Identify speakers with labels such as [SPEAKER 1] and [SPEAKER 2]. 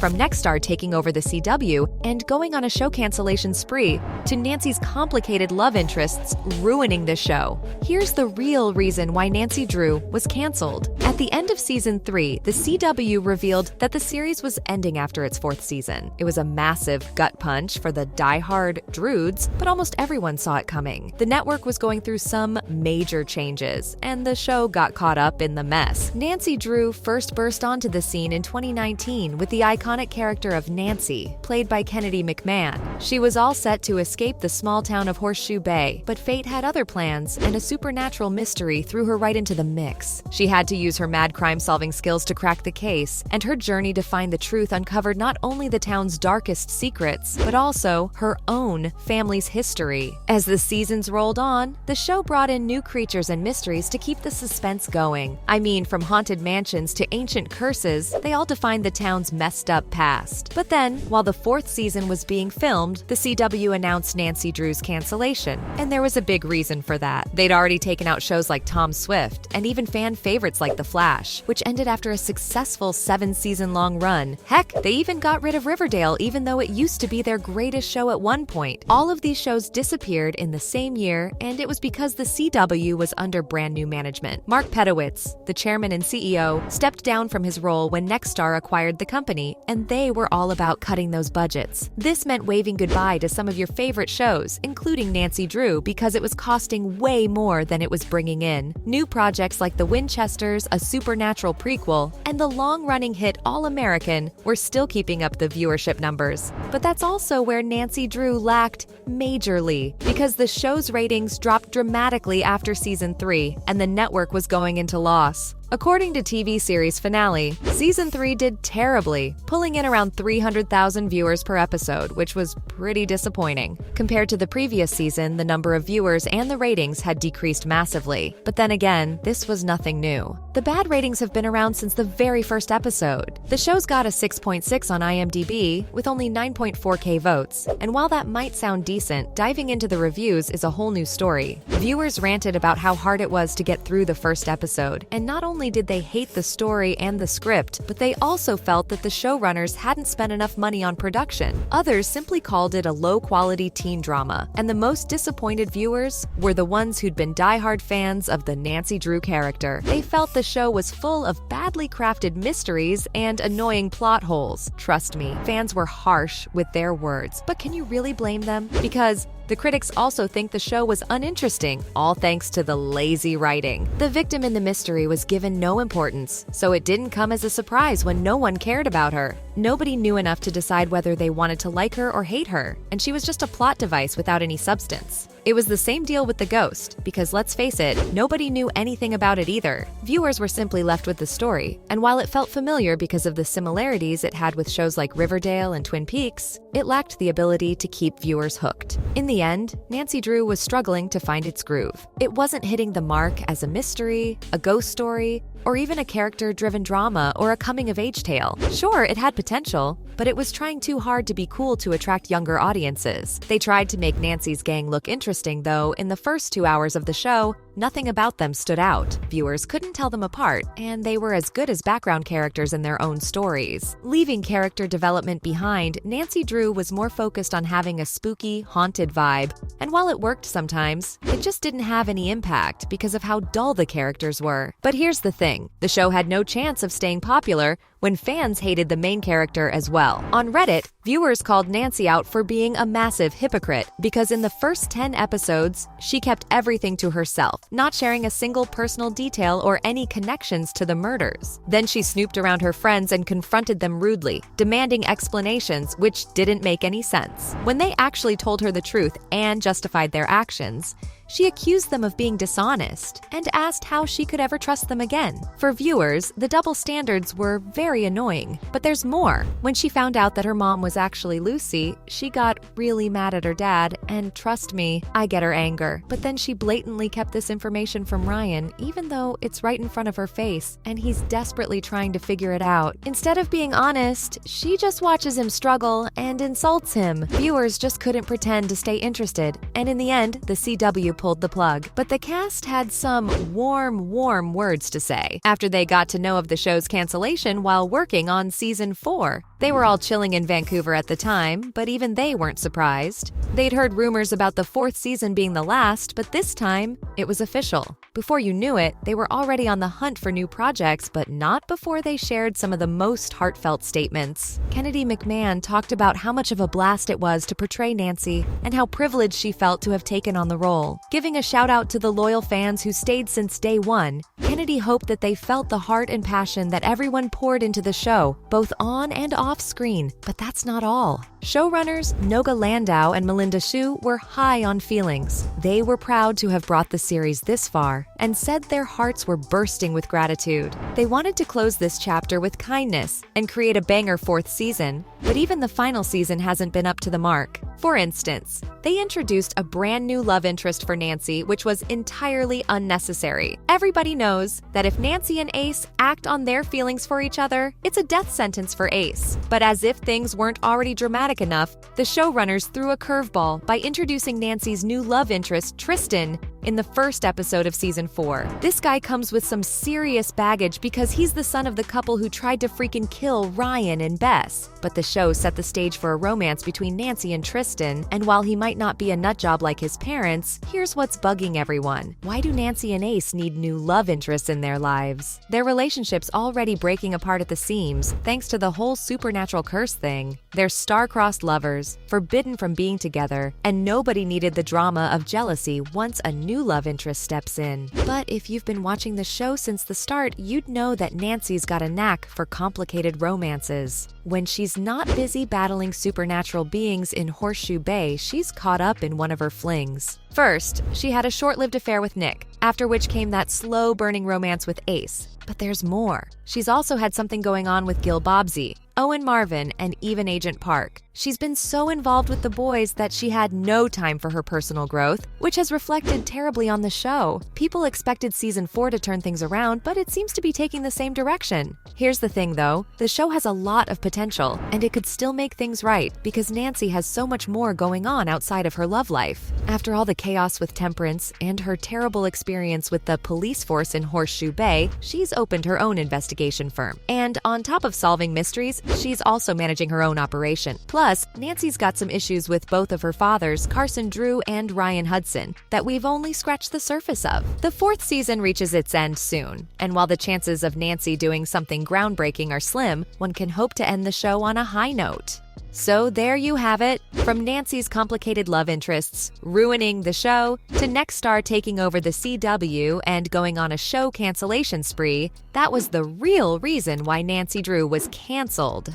[SPEAKER 1] from Nexstar taking over the CW and going on a show cancellation spree, to Nancy's complicated love interests ruining the show. Here's the real reason why Nancy Drew was canceled. At the end of season 3, the CW revealed that the series was ending after its 4th season. It was a massive gut punch for the die-hard Droods, but almost everyone saw it coming. The network was going through some major changes, and the show got caught up in the mess. Nancy Drew first burst onto the scene in 2019 with the iconic character of Nancy, played by Kennedy McMahon. She was all set to escape the small town of Horseshoe Bay, but fate had other plans, and a supernatural mystery threw her right into the mix. She had to use her mad crime-solving skills to crack the case, and her journey to find the truth uncovered not only the town's darkest secrets, but also her own family's history. As the seasons rolled on, the show brought in new creatures and mysteries to keep the suspense going. I mean, from haunted mansions to ancient curses, they all defined the town's messed up past. But then, while the 4th season was being filmed, the CW announced Nancy Drew's cancellation, and there was a big reason for that. They'd already taken out shows like Tom Swift, and even fan favorites like The Flash, which ended after a successful 7-season-long run. Heck, they even got rid of Riverdale, even though it used to be their greatest show at one point. All of these shows disappeared in the same year, and it was because the CW was under brand new management. Mark Pedowitz, the chairman and CEO, stepped down from his role when Nexstar acquired the company, and they were all about cutting those budgets. This meant waving goodbye to some of your favorite shows, including Nancy Drew, because it was costing way more than it was bringing in. New projects like The Winchesters, a supernatural prequel, and the long-running hit All-American were still keeping up the viewership numbers. But that's also where Nancy Drew lacked majorly, because the show's ratings dropped dramatically after season 3, and the network was going into loss. According to TV series Finale, season 3 did terribly, pulling in around 300,000 viewers per episode, which was pretty disappointing. Compared to the previous season, the number of viewers and the ratings had decreased massively. But then again, this was nothing new. The bad ratings have been around since the very first episode. The show's got a 6.6 on IMDb, with only 9.4K votes. And while that might sound decent, diving into the reviews is a whole new story. Viewers ranted about how hard it was to get through the first episode, and not only did they hate the story and the script, but they also felt that the showrunners hadn't spent enough money on production. Others simply called it a low-quality teen drama, and the most disappointed viewers were the ones who'd been die-hard fans of the Nancy Drew character. They felt the show was full of badly crafted mysteries and annoying plot holes. Trust me, fans were harsh with their words, but can you really blame them? Because the critics also think the show was uninteresting, all thanks to the lazy writing. The victim in the mystery was given no importance, so it didn't come as a surprise when no one cared about her. Nobody knew enough to decide whether they wanted to like her or hate her, and she was just a plot device without any substance. It was the same deal with The Ghost, because let's face it, nobody knew anything about it either. Viewers were simply left with the story, and while it felt familiar because of the similarities it had with shows like Riverdale and Twin Peaks, it lacked the ability to keep viewers hooked. In the end, Nancy Drew was struggling to find its groove. It wasn't hitting the mark as a mystery, a ghost story, or even a character-driven drama or a coming-of-age tale. Sure, it had potential, but it was trying too hard to be cool to attract younger audiences. They tried to make Nancy's gang look interesting, though in the first 2 hours of the show, nothing about them stood out. Viewers couldn't tell them apart, and they were as good as background characters in their own stories. Leaving character development behind, Nancy Drew was more focused on having a spooky, haunted vibe, and while it worked sometimes, it just didn't have any impact because of how dull the characters were. But here's the thing, the show had no chance of staying popular when fans hated the main character as well. On Reddit, viewers called Nancy out for being a massive hypocrite because in the first 10 episodes, she kept everything to herself, not sharing a single personal detail or any connections to the murders. Then she snooped around her friends and confronted them rudely, demanding explanations which didn't make any sense. When they actually told her the truth and justified their actions, she accused them of being dishonest and asked how she could ever trust them again. For viewers, the double standards were very annoying. But there's more. When she found out that her mom was actually Lucy, she got really mad at her dad, and trust me, I get her anger. But then she blatantly kept this information from Ryan, even though it's right in front of her face, and he's desperately trying to figure it out. Instead of being honest, she just watches him struggle and insults him. Viewers just couldn't pretend to stay interested, and in the end, the CW pulled the plug. But the cast had some warm words to say after they got to know of the show's cancellation while working on season 4. They were all chilling in Vancouver at the time, but even they weren't surprised. They'd heard rumors about the fourth season being the last, but this time, it was official. Before you knew it, they were already on the hunt for new projects, but not before they shared some of the most heartfelt statements. Kennedy McMahon talked about how much of a blast it was to portray Nancy and how privileged she felt to have taken on the role. Giving a shout out to the loyal fans who stayed since day one, Kennedy hoped that they felt the heart and passion that everyone poured into the show, both on and off screen. But that's not all. Showrunners Noga Landau and Melinda Hsu were high on feelings. They were proud to have brought the series this far and said their hearts were bursting with gratitude. They wanted to close this chapter with kindness and create a banger fourth season, but even the final season hasn't been up to the mark. For instance, they introduced a brand new love interest for Nancy, which was entirely unnecessary. Everybody knows that if Nancy and Ace act on their feelings for each other, it's a death sentence for Ace. But as if things weren't already dramatic enough, the showrunners threw a curveball by introducing Nancy's new love interest, Tristan, in the first episode of season 4. This guy comes with some serious baggage because he's the son of the couple who tried to freaking kill Ryan and Bess. But the show set the stage for a romance between Nancy and Tristan, and while he might not be a nutjob like his parents, here's what's bugging everyone. Why do Nancy and Ace need new love interests in their lives? Their relationship's already breaking apart at the seams, thanks to the whole supernatural curse thing. They're star-crossed lovers, forbidden from being together, and nobody needed the drama of jealousy once a new love interest steps in. But if you've been watching the show since the start, you'd know that Nancy's got a knack for complicated romances. When she's not busy battling supernatural beings in Horseshoe Bay, she's caught up in one of her flings. First, she had a short-lived affair with Nick, after which came that slow-burning romance with Ace. But there's more. She's also had something going on with Gil Bobsey, Owen Marvin, and even Agent Park. She's been so involved with the boys that she had no time for her personal growth, which has reflected terribly on the show. People expected season 4 to turn things around, but it seems to be taking the same direction. Here's the thing though, the show has a lot of potential, and it could still make things right because Nancy has so much more going on outside of her love life. After all the chaos with Temperance and her terrible experience with the police force in Horseshoe Bay, she's opened her own investigation firm. And on top of solving mysteries, she's also managing her own operation. Plus, Nancy's got some issues with both of her fathers, Carson Drew and Ryan Hudson, that we've only scratched the surface of. The fourth season reaches its end soon, and while the chances of Nancy doing something groundbreaking are slim, one can hope to end the show on a high note. So there you have it. From Nancy's complicated love interests ruining the show to Next Star taking over the CW and going on a show cancellation spree, that was the real reason why Nancy Drew was canceled.